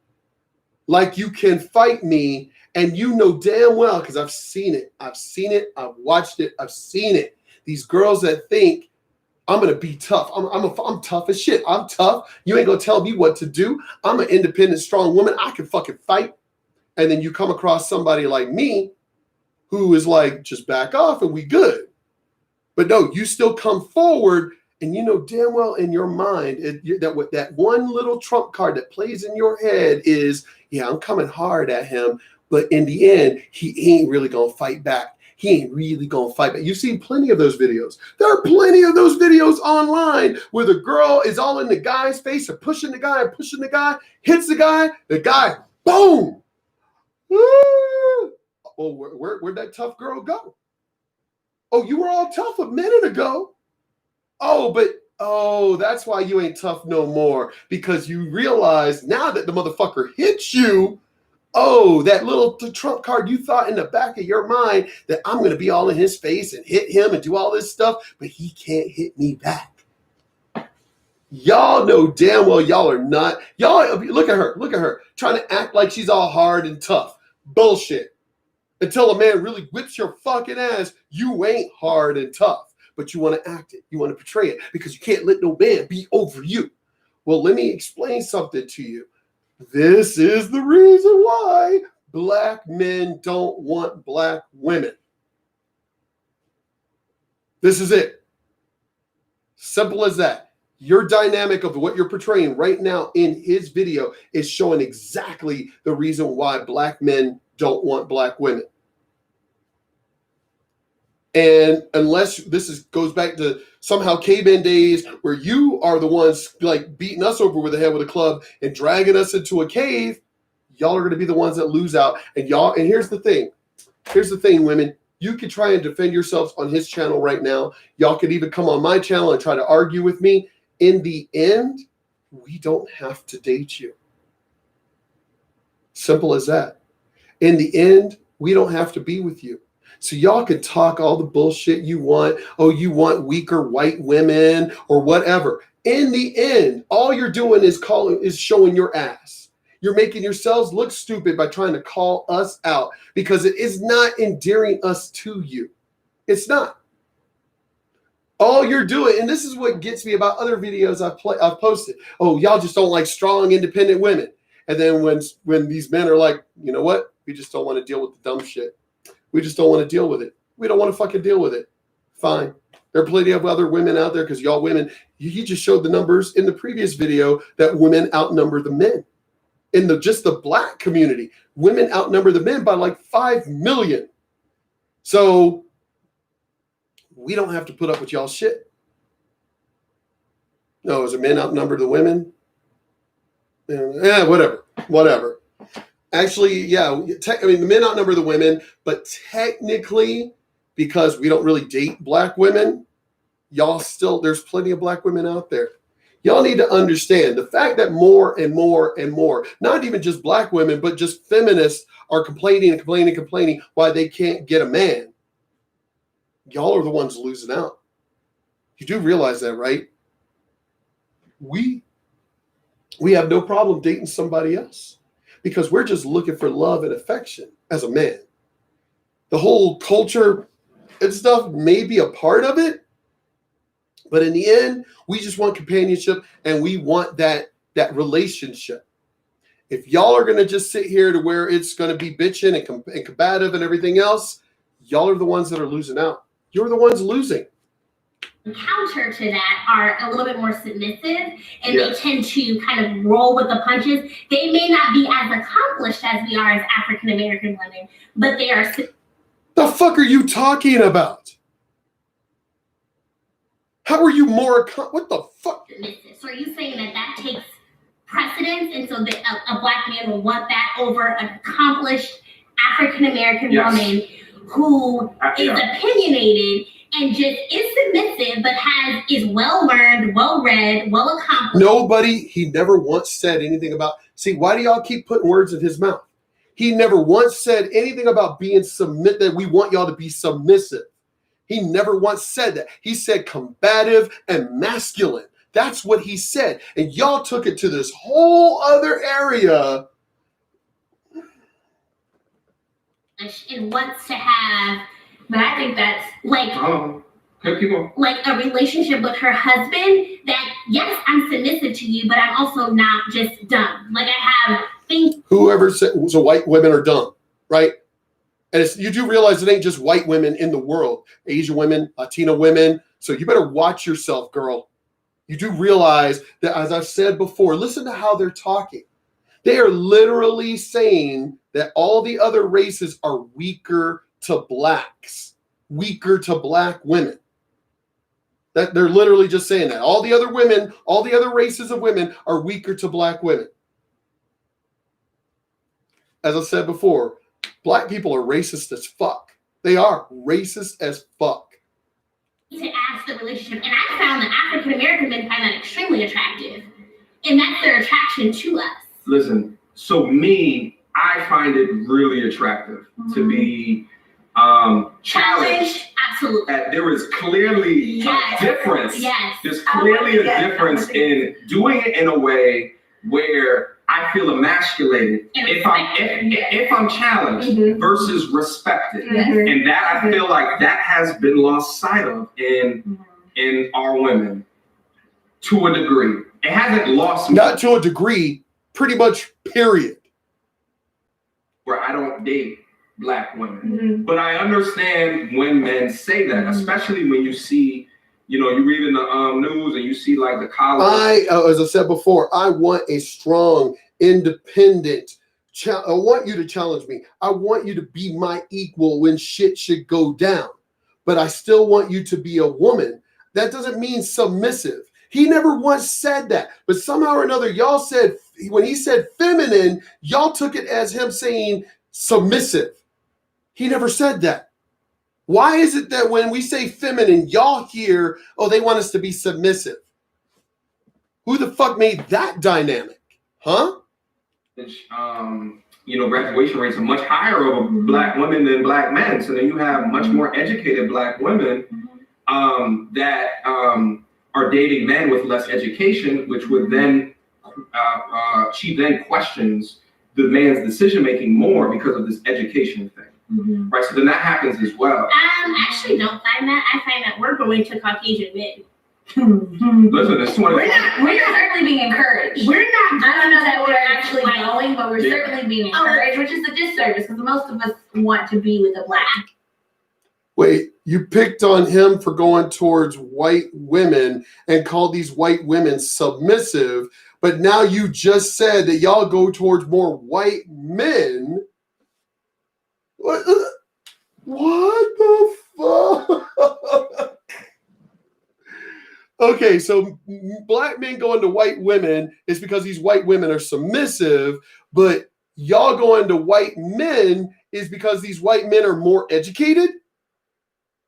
like you can fight me. And you know damn well, because I've seen it. I've watched it. I've seen it. These girls that think, I'm going to be tough. I'm tough as shit. I'm tough. You ain't going to tell me what to do. I'm an independent, strong woman. I can fucking fight. And then you come across somebody like me who is like, just back off and we good. But no, you still come forward and you know damn well in your mind that one little trump card that plays in your head is, yeah, I'm coming hard at him. But in the end, he ain't really going to fight back. He ain't really going to fight back. You've seen plenty of those videos. There are plenty of those videos online where the girl is all in the guy's face and pushing the guy, hits the guy, boom. Oh, where'd that tough girl go? Oh, you were all tough a minute ago. Oh, that's why you ain't tough no more. Because you realize now that the motherfucker hits you, oh, that little trump card you thought in the back of your mind that I'm going to be all in his face and hit him and do all this stuff, but he can't hit me back. Y'all know damn well y'all are not. Y'all, look at her, trying to act like she's all hard and tough. Bullshit. Until a man really whips your fucking ass, you ain't hard and tough, but you want to act it. You want to portray it because you can't let no man be over you. Well, let me explain something to you. This is the reason why black men don't want black women. This is it. Simple as that. Your dynamic of what you're portraying right now in his video is showing exactly the reason why black men don't want black women. And unless goes back to somehow caveman days where you are the ones like beating us over with the head with a club and dragging us into a cave, y'all are going to be the ones that lose out. And here's the thing, women, you can try and defend yourselves on his channel right now. Y'all could even come on my channel and try to argue with me. In the end, we don't have to date you. Simple as that. In the end, we don't have to be with you. So y'all can talk all the bullshit you want. Oh, you want weaker white women or whatever. In the end, all you're doing is showing your ass. You're making yourselves look stupid by trying to call us out because it is not endearing us to you. It's not. All you're doing, and this is what gets me about other videos I've posted. Oh, y'all just don't like strong, independent women. And then when these men are like, you know what? We just don't want to deal with the dumb shit. We just don't want to deal with it. We don't want to fucking deal with it. Fine. There are plenty of other women out there because y'all women, he just showed the numbers in the previous video that women outnumber the men. In just the black community, women outnumber the men by like 5 million. So we don't have to put up with y'all shit. No, is the men outnumber the women? Yeah, whatever. Actually, yeah, the men outnumber the women, but technically, because we don't really date black women, there's plenty of black women out there. Y'all need to understand the fact that more and more and more, not even just black women, but just feminists are complaining why they can't get a man. Y'all are the ones losing out. You do realize that, right? We have no problem dating somebody else because we're just looking for love and affection as a man. The whole culture and stuff may be a part of it, but in the end, we just want companionship and we want that relationship. If y'all are going to just sit here to where it's going to be bitching and combative and everything else, y'all are the ones that are losing out. You're the ones losing. Counter to that are a little bit more submissive, and they tend to kind of roll with the punches. They may not be as accomplished as we are as African American women, but they are. The fuck are you talking about? How are you more? What the fuck? Submissive. So are you saying that takes precedence, and so a black man will want that over an accomplished African American woman who is opinionated and just is submissive, but is well learned, well read, well accomplished? He never once said anything about. See, why do y'all keep putting words in his mouth? He never once said anything about being that we want y'all to be submissive. He never once said that. He said combative and masculine. That's what he said. And y'all took it to this whole other area. And wants to have, but I think that's like a relationship with her husband that, yes, I'm submissive to you, but I'm also not just dumb. Like I have things. Whoever said so white women are dumb, right? And you do realize it ain't just white women in the world, Asian women, Latina women. So you better watch yourself, girl. You do realize that, as I've said before, listen to how they're talking. They are literally saying that all the other races are weaker to blacks, weaker to black women. That they're literally just saying that. All the other women, all the other races of women are weaker to black women. As I said before, black people are racist as fuck. They are racist as fuck. To ask the relationship, and I found that African American men find that extremely attractive, and that's their attraction to us. Listen, so I find it really attractive to be challenged. Absolutely. There is clearly a difference. Yes. There's clearly a difference in doing it in a way where I feel emasculated if I'm challenged versus respected. And that I feel like that has been lost sight of in our women to a degree. It hasn't lost. Not to a degree, pretty much, period. Where I don't date black women. But I understand when men say that, especially when you see, you read in the news and you see like the college. As I said before, I want a strong, independent. I want you to challenge me. I want you to be my equal when shit should go down. But I still want you to be a woman. That doesn't mean submissive. He never once said that. But somehow or another, y'all said, when he said feminine, y'all took it as him saying submissive. He never said that. Why is it that when we say feminine, y'all hear, oh, they want us to be submissive? Who the fuck made that dynamic? Huh? Graduation rates are much higher of black women than black men. So then you have much more educated black women that are dating men with less education, which would then, she then questions the man's decision making more because of this education thing. Right, so then that happens as well. I actually don't find that. I find that we're going to Caucasian men. Listen, it's 20. We're certainly being encouraged. We're not. I don't know that we're actually going, but we're certainly being encouraged, which is a disservice because most of us want to be with a black. Wait, you picked on him for going towards white women and called these white women submissive, but now you just said that y'all go towards more white men. What the fuck? Okay, so black men going to white women is because these white women are submissive, but y'all going to white men is because these white men are more educated?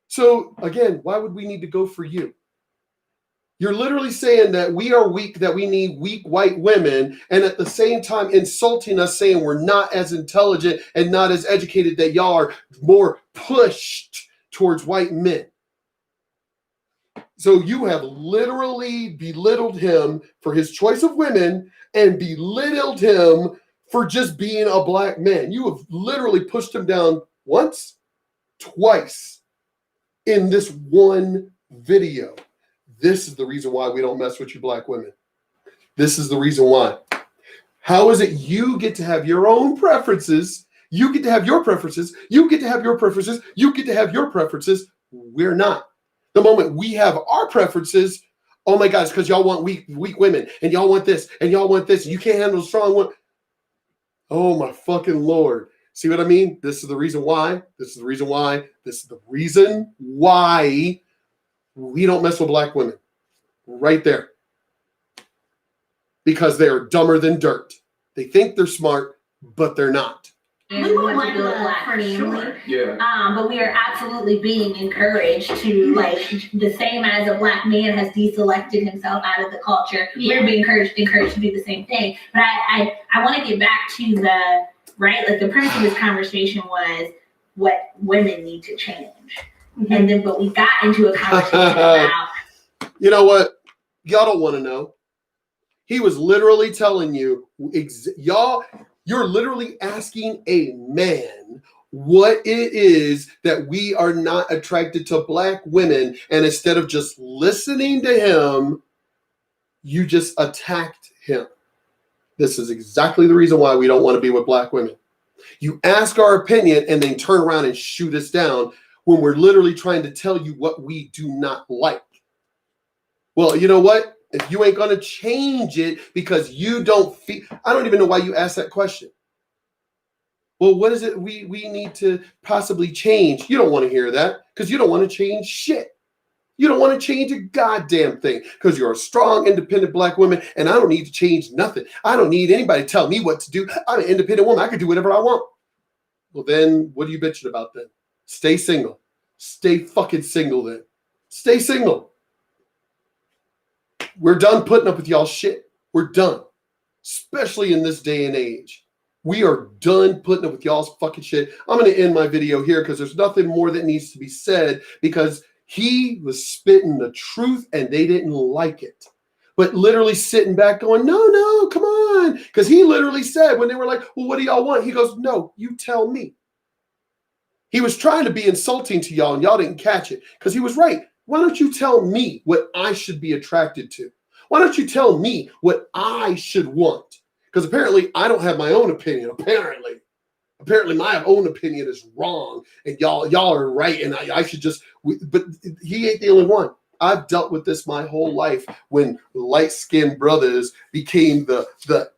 So again, why would we need to go for you? You're literally saying that we are weak, that we need weak white women, and at the same time insulting us, saying we're not as intelligent and not as educated, that y'all are more pushed towards white men. So you have literally belittled him for his choice of women and belittled him for just being a black man. You have literally pushed him down once, twice in this one video. This is the reason why we don't mess with you black women. This is the reason why. How is it you get to have your own preferences? You get to have your preferences. You get to have your preferences. You get to have your preferences. We're not. The moment we have our preferences, oh my God, it's because y'all want weak women, and y'all want this, and y'all want this, and you can't handle a strong one. Oh my fucking Lord. See what I mean? This is the reason why. This is the reason why. This is the reason why we don't mess with black women. Right there. Because they are dumber than dirt. They think they're smart, but they're not. And we want to build a black family. Sure. Yeah. But we are absolutely being encouraged to, like, the same as a black man has deselected himself out of the culture. Yeah. We're being encouraged to do the same thing. But I want to get back to the, right, like the premise of this conversation was what women need to change. Mm-hmm. And then, but we got into a conversation about. You know what? Y'all don't want to know. He was literally telling you, y'all. You're literally asking a man what it is that we are not attracted to black women. And instead of just listening to him, you just attacked him. This is exactly the reason why we don't want to be with black women. You ask our opinion and then turn around and shoot us down when we're literally trying to tell you what we do not like. Well, you know what? If you ain't going to change it because you don't feel, I don't even know why you asked that question. Well, what is it we need to possibly change? You don't want to hear that because you don't want to change shit. You don't want to change a goddamn thing because you're a strong, independent black woman and I don't need to change nothing. I don't need anybody to tell me what to do. I'm an independent woman. I can do whatever I want. Well, then what are you bitching about then? Stay single. Stay fucking single then. Stay single. We're done putting up with y'all shit. We're done. Especially in this day and age. We are done putting up with y'all's fucking shit. I'm going to end my video here because there's nothing more that needs to be said because he was spitting the truth and they didn't like it. But literally sitting back going, no, come on. Because he literally said when they were like, well, what do y'all want? He goes, no, you tell me. He was trying to be insulting to y'all and y'all didn't catch it because he was right. Why don't you tell me what I should be attracted to? Why don't you tell me what I should want? Because apparently I don't have my own opinion. Apparently my own opinion is wrong and y'all are right. And I should just, but he ain't the only one. I've dealt with this my whole life when light-skinned brothers became the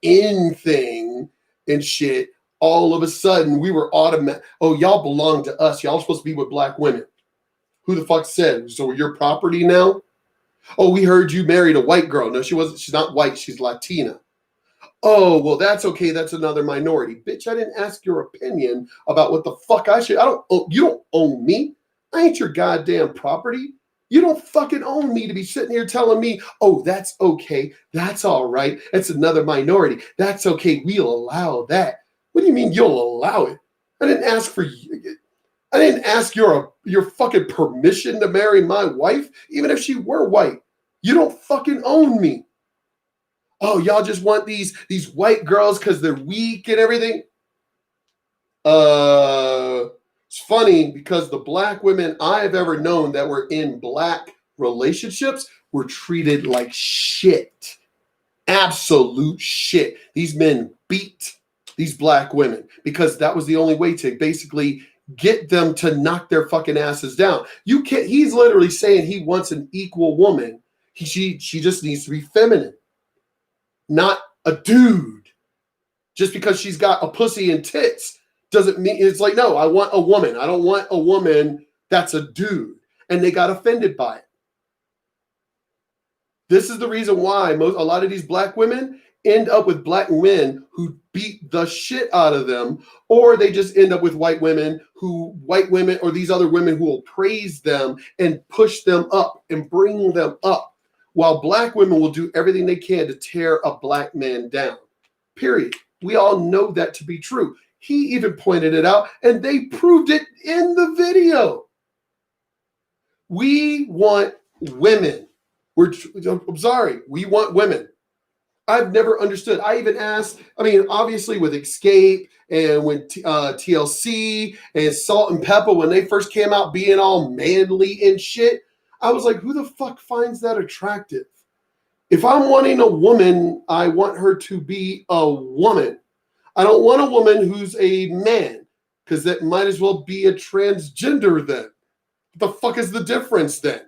in thing and shit. All of a sudden we were automatic. Oh, y'all belong to us. Y'all supposed to be with black women. Who the fuck said? So you're property now? Oh, we heard you married a white girl. No, she wasn't. She's not white. She's Latina. Oh, well, that's okay. That's another minority. Bitch, I didn't ask your opinion about what the fuck I should. You don't own me. I ain't your goddamn property. You don't fucking own me to be sitting here telling me, oh, that's okay. That's all right. It's another minority. That's okay. We'll allow that. What do you mean you'll allow it? I didn't ask for you. I didn't ask your fucking permission to marry my wife, even if she were white. You don't fucking own me. Oh, y'all just want these white girls because they're weak and everything? It's funny because the black women I've ever known that were in black relationships were treated like shit. Absolute shit. These men beat these black women because that was the only way to basically get them to knock their fucking asses down. You can't, he's literally saying he wants an equal woman. She just needs to be feminine, not a dude. Just because she's got a pussy and tits doesn't mean, it's like, no, I want a woman. I don't want a woman that's a dude. And they got offended by it. This is the reason why a lot of these black women end up with black men who beat the shit out of them, or they just end up with white women or these other women who will praise them and push them up and bring them up, while black women will do everything they can to tear a black man down. Period. We all know that to be true. He even pointed it out, and they proved it in the video. We want women. I'm sorry, we want women. I've never understood. I even asked, obviously with Escape and when TLC and Salt and Pepper, when they first came out being all manly and shit, I was like, who the fuck finds that attractive? If I'm wanting a woman, I want her to be a woman. I don't want a woman who's a man, because that might as well be a transgender then. What the fuck is the difference then?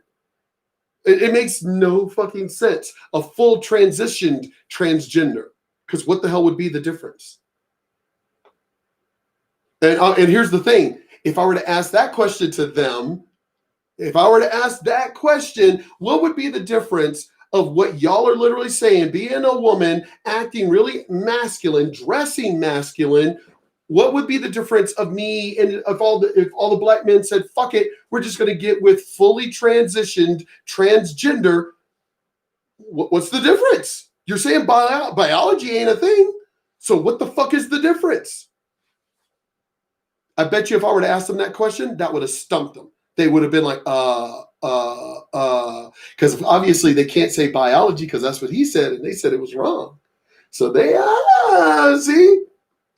It makes no fucking sense. A full transitioned transgender. Because what the hell would be the difference? And here's the thing. If I were to ask that question to them, what would be the difference of what y'all are literally saying, being a woman, acting really masculine, dressing masculine? What would be the difference of me and if all the black men said, fuck it, we're just going to get with fully transitioned transgender? What's the difference? You're saying biology ain't a thing. So what the fuck is the difference? I bet you if I were to ask them that question, that would have stumped them. They would have been like, because obviously they can't say biology because that's what he said, and they said it was wrong. So they,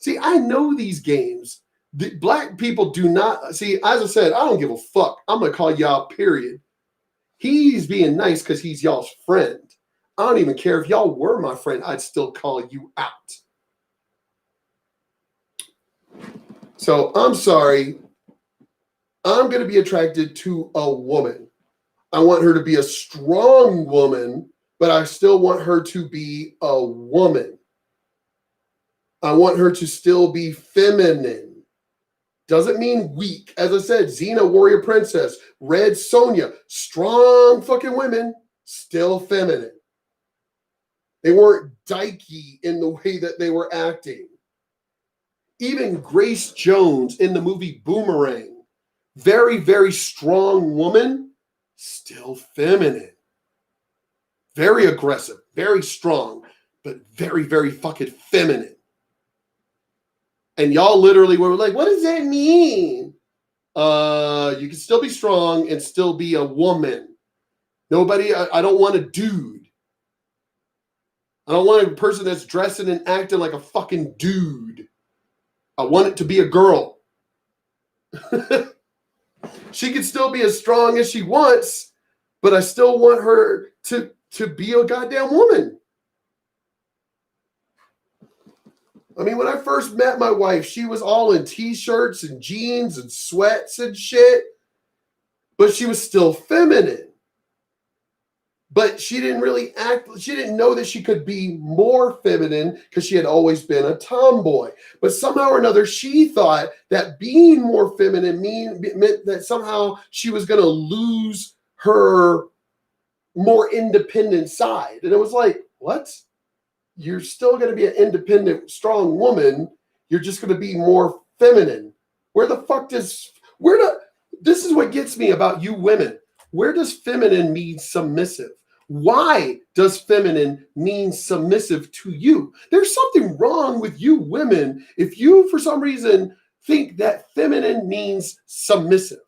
See, I know these games. The black people do not, see, as I said, I don't give a fuck. I'm going to call y'all, period. He's being nice because he's y'all's friend. I don't even care if y'all were my friend. I'd still call you out. So I'm sorry. I'm going to be attracted to a woman. I want her to be a strong woman, but I still want her to be a woman. I want her to still be feminine. Doesn't mean weak. As I said, Xena, Warrior Princess, Red Sonja, strong fucking women, still feminine. They weren't dykey in the way that they were acting. Even Grace Jones in the movie Boomerang, very, very strong woman, still feminine. Very aggressive, very strong, but very, very fucking feminine. And y'all literally were like, what does that mean? You can still be strong and still be a woman. I don't want a dude. I don't want a person that's dressing and acting like a fucking dude. I want it to be a girl. She can still be as strong as she wants, but I still want her to be a goddamn woman. When I first met my wife, she was all in t-shirts and jeans and sweats and shit, but she was still feminine. But she didn't really she didn't know that she could be more feminine because she had always been a tomboy. But somehow or another, she thought that being more feminine meant that somehow she was going to lose her more independent side. And it was like, what? You're still going to be an independent, strong woman. You're just going to be more feminine. This is what gets me about you women. Where does feminine mean submissive? Why does feminine mean submissive to you? There's something wrong with you women if you, for some reason, think that feminine means submissive.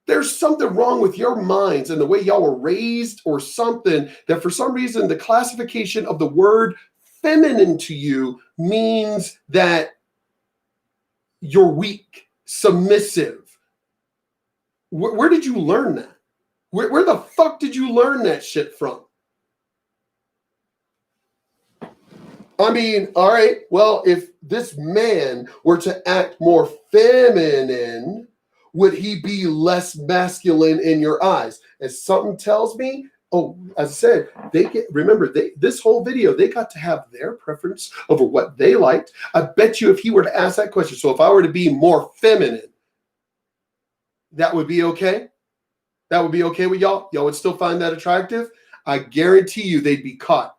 There's something wrong with your minds and the way y'all were raised or something that for some reason the classification of the word feminine to you means that you're weak, submissive. Where did you learn that? Where the fuck did you learn that shit from? I mean, all right, well, if this man were to act more feminine, would he be less masculine in your eyes? And something tells me, oh, as I said, this whole video, they got to have their preference over what they liked. I bet you if he were to ask that question, so if I were to be more feminine, that would be okay? That would be okay with y'all? Y'all would still find that attractive? I guarantee you they'd be caught.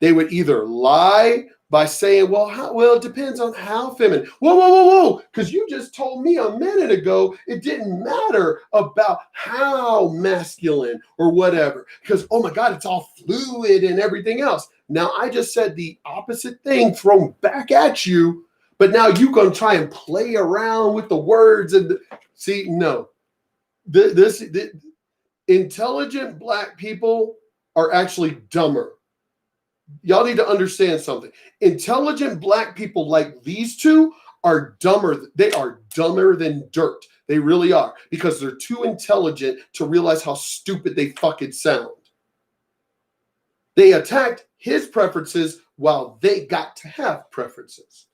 They would either lie by saying, well, it depends on how feminine. Whoa. Because you just told me a minute ago it didn't matter about how masculine or whatever. Because, oh my God, it's all fluid and everything else. Now, I just said the opposite thing thrown back at you, but now you're going to try and play around with the words. See, no. This intelligent Black people are actually dumber. Y'all need to understand something. Intelligent Black people like these two are dumber. They are dumber than dirt. They really are, because they're too intelligent to realize how stupid they fucking sound. They attacked his preferences while they got to have preferences.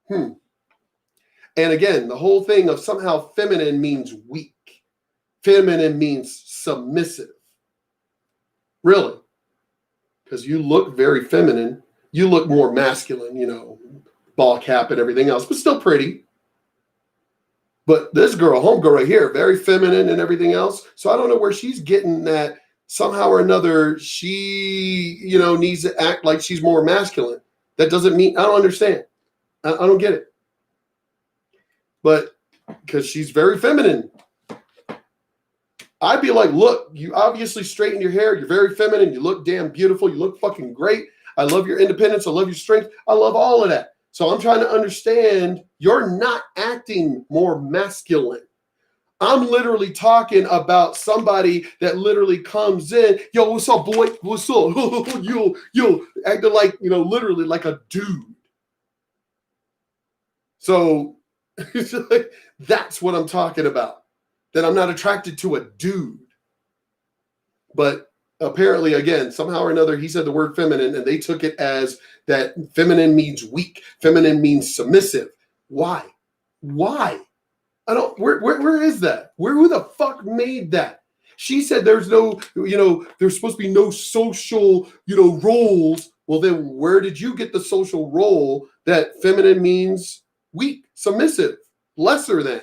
And again, the whole thing of somehow feminine means weak. Feminine means submissive. Really. Because you look very feminine. You look more masculine, ball cap and everything else, but still pretty. But this girl, homegirl right here, very feminine and everything else. So I don't know where she's getting that somehow or another she, needs to act like she's more masculine. That doesn't mean, I don't understand. I don't get it. But because she's very feminine. I'd be like, look, you obviously straightened your hair. You're very feminine. You look damn beautiful. You look fucking great. I love your independence. I love your strength. I love all of that. So I'm trying to understand, you're not acting more masculine. I'm literally talking about somebody that literally comes in, yo, what's up, boy? What's up? yo, acting like, literally like a dude. So that's what I'm talking about. That I'm not attracted to a dude. But apparently, again, somehow or another, he said the word feminine, and they took it as that feminine means weak. Feminine means submissive. Why? I don't, where is that? Who the fuck made that? She said there's no, there's supposed to be no social, roles. Well, then where did you get the social role that feminine means weak, submissive, lesser than?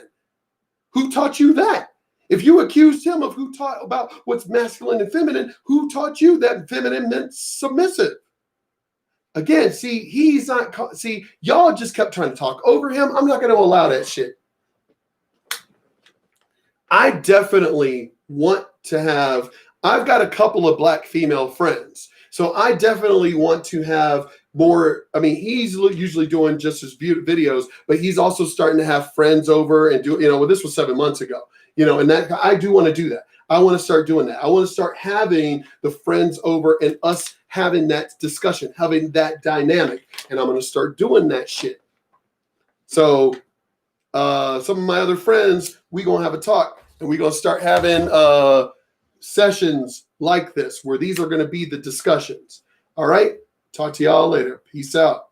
Who taught you that? If you accused him of who taught about what's masculine and feminine, who taught you that feminine meant submissive? Again, he's not, y'all just kept trying to talk over him. I'm not going to allow that shit. I definitely want to have, I've got a couple of Black female friends. So I definitely want to have more. I mean, he's usually doing just his videos, but he's also starting to have friends over and do, this was 7 months ago, and that I do want to do that. I want to start doing that. I want to start having the friends over and us having that discussion, having that dynamic. And I'm going to start doing that shit. So some of my other friends, we're going to have a talk and we're going to start having sessions like this, where these are going to be the discussions. All right. Talk to y'all later. Peace out.